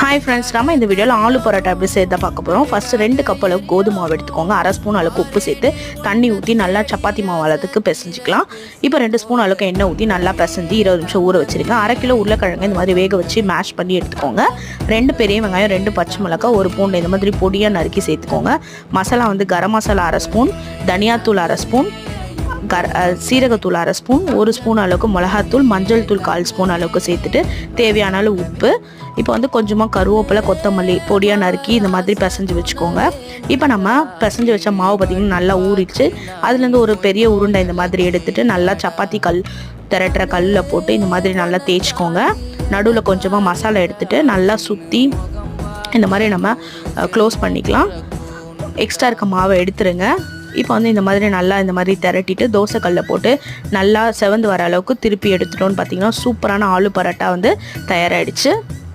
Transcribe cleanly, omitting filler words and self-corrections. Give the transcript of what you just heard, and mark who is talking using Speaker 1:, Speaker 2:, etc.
Speaker 1: Hi friends, நம்ம இந்த வீடியோவில் ஆலு பரோட்டா எப்படி சேர்த்து பார்க்க போகிறோம். ஃபஸ்ட்டு 2 கப் அளவுக்கு கோதுமை மாவு எடுத்துக்கோங்க. 1/2 ஸ்பூன் அளவுக்கு உப்பு சேர்த்து தண்ணி ஊற்றி நல்லா சப்பாத்தி மாவு அளவுக்கு பிசைஞ்சிக்கலாம். இப்போ 2 ஸ்பூன் அளவுக்கு எண்ணெய் ஊற்றி நல்லா பிசைஞ்சு 20 நிமிஷம் ஊற வச்சுருங்க. 1/2 கிலோ உருளைக்கிழங்கு இந்த மாதிரி வேக வச்சு மேஷ் பண்ணி எடுத்துக்கோங்க. 2 பெரிய வெங்காயம், 2 பச்சை மிளகாய், 1 பூண்டு இந்த மாதிரி பொடியாக நறுக்கி சேர்த்துக்கோங்க. மசாலா கரம் மசாலா 1/2 ஸ்பூன், தனியாத்தூள் 1/2 ஸ்பூன், சீரகத்தூள் 1/2 ஸ்பூன், 1 ஸ்பூன் அளவுக்கு மிளகாத்தூள், மஞ்சள் தூள் 1/4 ஸ்பூன் அளவுக்கு சேர்த்துட்டு தேவையான அளவு உப்பு. இப்போ கொஞ்சமாக கருவேப்பிலை, கொத்தமல்லி பொடியாக நறுக்கி இந்த மாதிரி பிசைஞ்சு வச்சுக்கோங்க. இப்போ நம்ம பிசைஞ்சு வச்ச மாவு பார்த்திங்கன்னா நல்லா ஊறிடுச்சு. அதுலேருந்து ஒரு பெரிய உருண்டை இந்த மாதிரி எடுத்துகிட்டு நல்லா சப்பாத்தி திரட்டுற கல்லில் போட்டு இந்த மாதிரி நல்லா தேய்ச்சிக்கோங்க. நடுவில் கொஞ்சமாக மசாலா எடுத்துகிட்டு நல்லா சுற்றி இந்த மாதிரி நம்ம க்ளோஸ் பண்ணிக்கலாம். எக்ஸ்ட்ரா இருக்க மாவை எடுத்துருங்க. இப்போ இந்த மாதிரி திரட்டிட்டு தோசைக்கல்லில் போட்டு நல்லா செவந்து வர அளவுக்கு திருப்பி எடுத்துட்டோன்னு பார்த்தீங்கன்னா சூப்பரான ஆலு பரோட்டா தயாராகிடுச்சு.